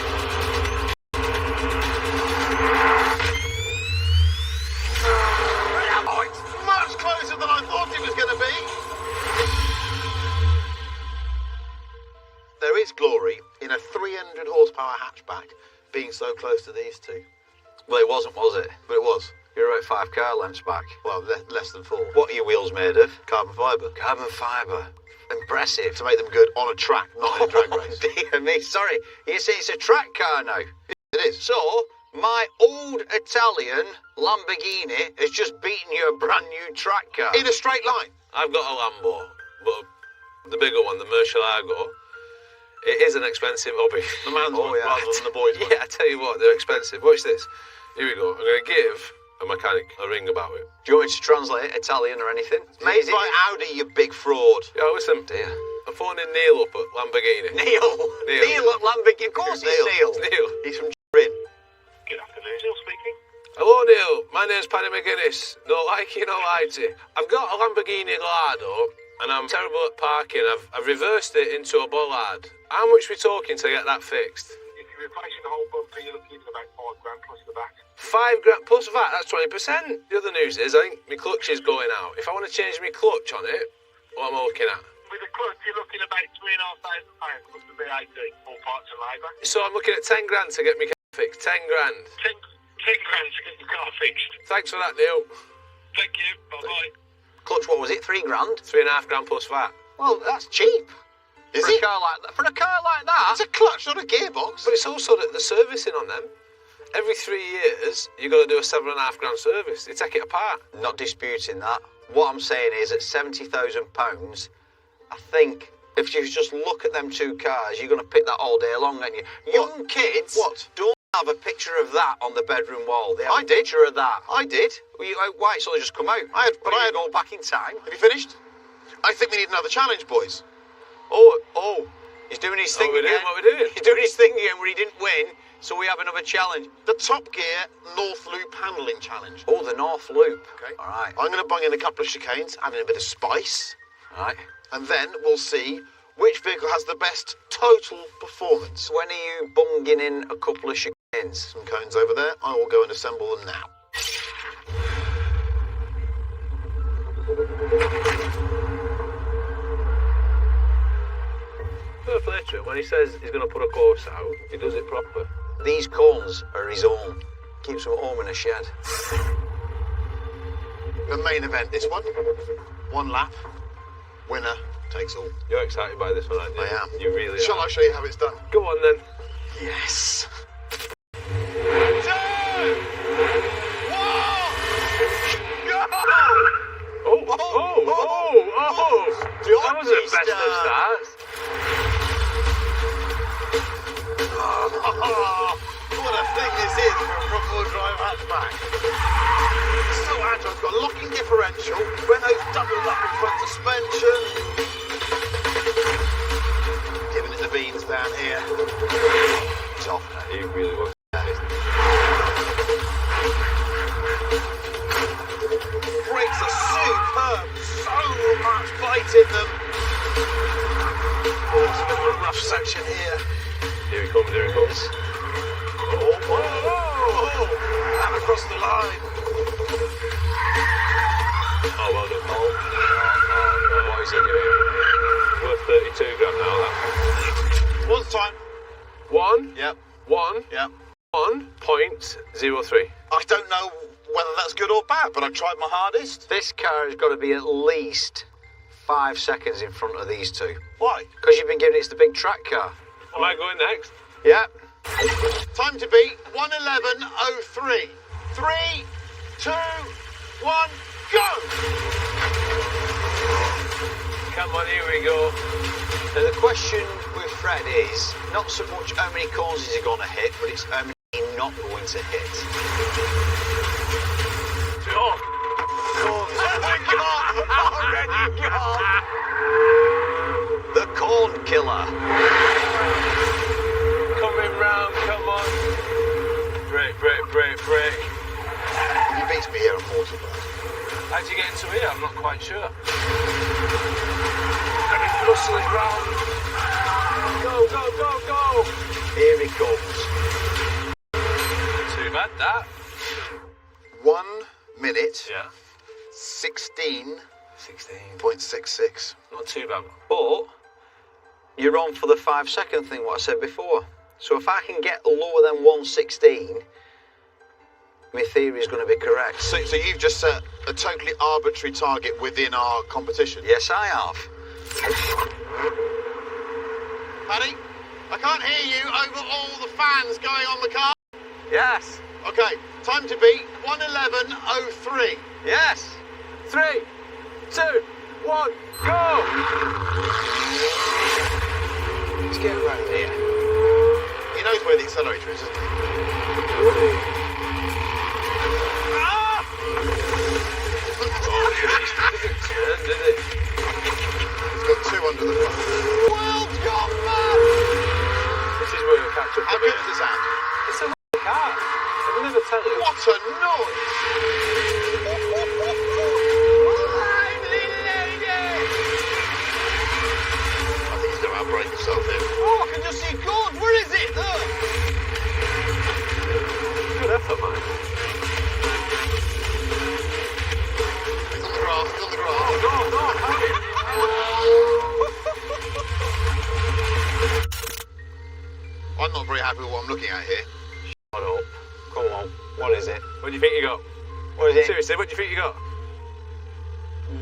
Oh, it's much closer than I thought it was going to be. There is glory in a 300 horsepower hatchback being so close to these two. Well, it wasn't, was it? But it was. You're about 5 car lengths back. Well, less than 4. What are your wheels made of? Carbon fibre. Carbon fibre. Impressive. To make them good on a track, not in a drag race. Dear me, sorry. You see, it's a track car now. It is. So, my old Italian Lamborghini has just beaten you a brand new track car. In a straight line. I've got a Lambo, but the bigger one, the Murcielago, it is an expensive hobby. The man's one rather than the boy's one. Yeah, I tell you what, they're expensive. Watch this. Here we go. I'm going to give a mechanic a ring about it. Do you want me to translate Italian or anything? Amazing. By Audi, you big fraud. Yeah, listen. Dear. I'm phoning Neil up at Lamborghini. Neil at Lamborghini. Of course it's Neil. Neil. He's from Rin. Good afternoon, Neil speaking. Hello, Neil. My name's Paddy McGuinness. No likey, no likey. I've got a Lamborghini Gallardo, and I'm terrible at parking. I've reversed it into a bollard. How much are we talking to get that fixed? If you're replacing the whole bumper, you're looking at about £5 plus the VAT. £5 plus VAT, that's 20%. The other news is, I think my clutch is going out. If I want to change my clutch on it, what am I looking at? With the clutch, you're looking at about £3,500 plus the VAT, all parts and labour. So I'm looking at 10 grand to get my car fixed. 10 grand. 10 grand to get your car fixed. Thanks for that, Neil. Thank you. Bye-bye. Clutch, what was it? 3 grand? £3.5 plus VAT. Well, that's cheap. Is For it? a car like that. For a car like that. It's a clutch, not a gearbox. But it's also the servicing on them. Every 3 years, you've got to do a £7.5 service. They take it apart. Not disputing that. What I'm saying is, at £70,000, I think if you just look at them 2 cars, you're going to pick that all day long, aren't you? Young kids don't have a picture of that on the bedroom wall. They have a picture of that. I did. Well, why? It's only just come out. I had all back in time. Have you finished? I think we need another challenge, boys. Oh, he's doing his thing again. What we're doing? He's doing his thing again where he didn't win, so we have another challenge. The Top Gear North Loop Handling Challenge. Oh, the North Loop. Okay. All right. I'm going to bung in a couple of chicanes, adding a bit of spice. All right. And then we'll see which vehicle has the best total performance. When are you bunging in a couple of chicanes? Some cones over there. I will go and assemble them now. Fair play to him. When he says he's going to put a course out, he does it proper. These cones are his own. Keeps them at home in a shed. The main event, this one. 1 lap. Winner takes all. You're excited by this one, aren't you? I am. You really Shall are. I show you how it's done? Go on then. Yes. That was the best of starts. What a thing this is for a front-wheel drive hatchback. So agile, it's got a locking differential, Renault's doubled up in front suspension. Giving it the beans down here. Top. He really was. Brakes are superb, so much bite in them. Oh, it's a bit of a rough section here. Here he comes, here he comes. Oh, and across the line. Oh, well done, Paul. What is he doing? Worth 32 grand now, that. What's the time? 1. Yep. 1. Yep. 1.03. I don't know whether that's good or bad, but I tried my hardest. This car has got to be at least 5 seconds in front of these 2. Why? Because you've been giving it's the big track car. Am I going next? Yeah. Time to beat 1:11:03. 3, 2, 1, go! Come on, here we go. Now the question with Fred is not so much how many cones is he going to hit, but it's how many he's not going to hit. Oh, Already gone! The corn killer. coming round, come on. Brake. If he beats me here, I'm mortified. How'd you get into here? I'm not quite sure. Let me muscle it round. Go. Here he comes. Too bad, that. 1 minute, Yeah. 16.66. Not too bad. But you're on for the 5 second thing, what I said before. So if I can get lower than 116, my theory is going to be correct. So you've just set a totally arbitrary target within our competition? Yes, I have. Paddy, I can't hear you over all the fans going on the car. Yes. Okay, time to beat 1:11:03. Yes. 3, 2, 1, go! Let's get around here. He knows where the accelerator is, doesn't he? Did it? He's got 2 under the front. World's gone mad! This is where we catch up. How good does it sound? It's a car. I'll never tell you. What a noise! Lively lady! I think he's going to outbrake himself here. Oh, look What is it? What do you think you got? What is it? Seriously, what do you think you got?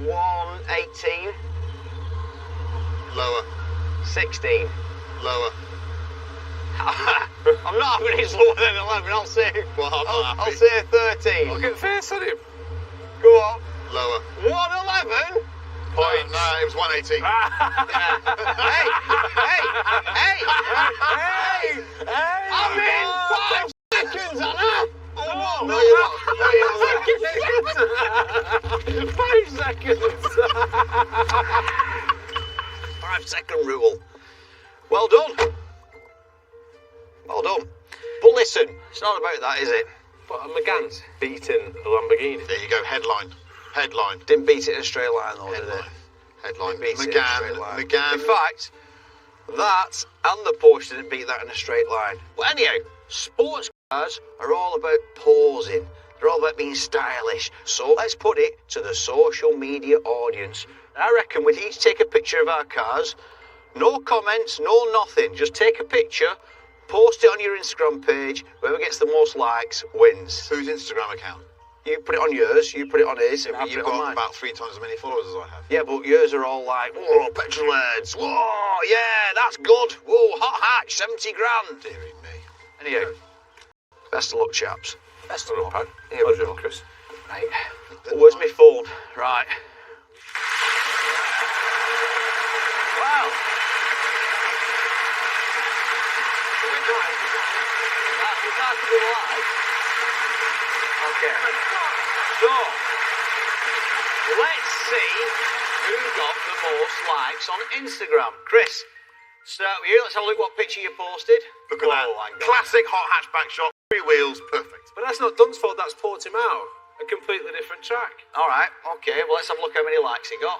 118. Lower. 16. Lower. I'm not having it lower than 11. I'll say. I'll say 13. Look at the face on him. Go on. Lower. 111. Points. No, it was 118. Hey! I'm in 5 seconds, Anna! Oh, No, you're not. 5 seconds. 5-second rule. Well done. Well done. But listen, it's not about that, is it? But a McGann's beating a Lamborghini. There you go. Headline. Didn't beat it in a straight line, though, did it? Headline. Beat it in a straight line. McGann. In fact, that and the Porsche didn't beat that in a straight line. But anyhow, sports cars are all about posing. They're all about being stylish. So let's put it to the social media audience. I reckon we'd each take a picture of our cars. No comments, no nothing. Just take a picture, post it on your Instagram page. Whoever gets the most likes wins. Whose Instagram account? You put it on yours, you put it on his, and You've got about 3 times as many followers as I have. Yeah, but yours are all like, whoa, petrol heads, whoa, yeah, that's good, whoa, hot hatch, 70 grand. Dearie me. Anyhow, best of luck, chaps. Best of luck, Pat. Here we go. Chris. Right, where's my phone? Right. Wow. We're not to be live. Okay. So, let's see who got the most likes on Instagram. Chris, start with you. Let's have a look what picture you posted. Look at that. Classic hot hatchback shot. 3 wheels. Perfect. But that's not Dunsfold, that's Portimao. A completely different track. All right. Okay. Well, let's have a look how many likes he got.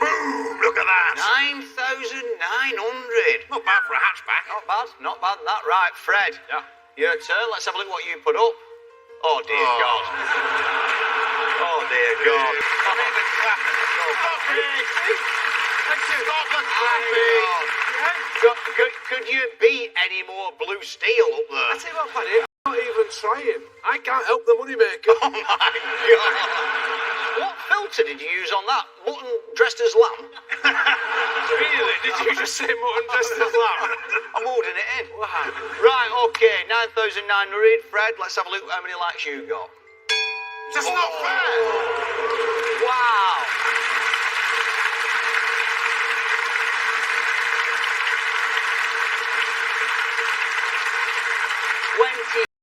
Boom! Look at that. 9,900. Not bad for a hatchback. Not bad. Not bad. That right, Fred. Yeah. Your turn. Let's have a look what you put up. Oh dear God. Oh dear God. Could you beat any more blue steel up there? I tell you what, Paddy, I'm not even trying. I can't help the moneymaker. Oh my God. What filter did you use on that? Mutton dressed as lamb? Really? Did you just say mutton dressed as lamb? I'm holding it in. Wow. Right, okay, 9,900. Fred, let's have a look how many likes you got. That's not fair. Wow.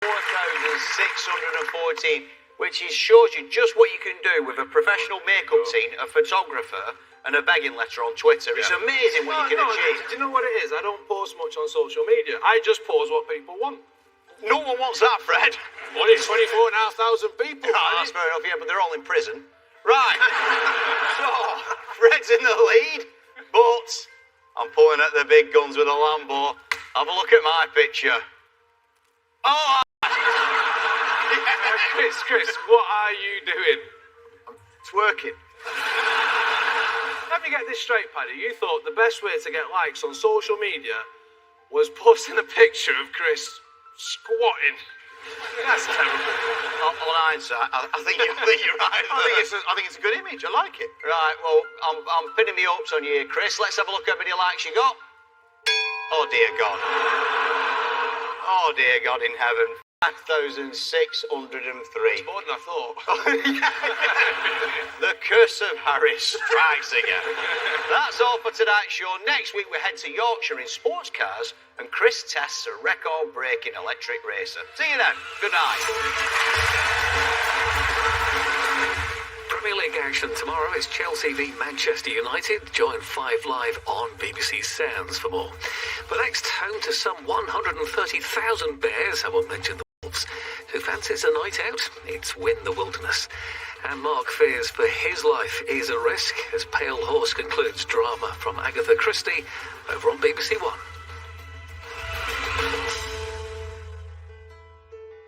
$24,614, which shows you just what you can do with a professional makeup team, a photographer, and a begging letter on Twitter. It's amazing what you can achieve. Do you know what it is? I don't post much on social media. I just post what people want. No one wants that, Fred. Only 24,500 people. Oh, that's fair enough, yeah, but they're all in prison. Right. So, Fred's in the lead, but I'm pulling at the big guns with a Lambo. Have a look at my picture. Oh! Chris, what are you doing? I'm twerking. Let me get this straight, Paddy. You thought the best way to get likes on social media was posting a picture of Chris squatting. That's terrible. On hindsight, I think you're right. I think it's a good image. I like it. Right, well, I'm pinning me hopes on you here, Chris. Let's have a look how many likes you got. Oh, dear God. Oh, dear God in heaven. 5,603. More than I thought. The curse of Harris strikes again. That's all for tonight's show. Next week we head to Yorkshire in sports cars and Chris tests a record-breaking electric racer. See you then. Good night. Premier League action tomorrow is Chelsea v Manchester United. Join 5 Live on BBC Sounds for more. But next, home to some 130,000 bears, I won't mention the wolves. Who fancies a night out? It's Win the Wilderness. And Mark fears for his life is a risk as Pale Horse concludes drama from Agatha Christie over on BBC One.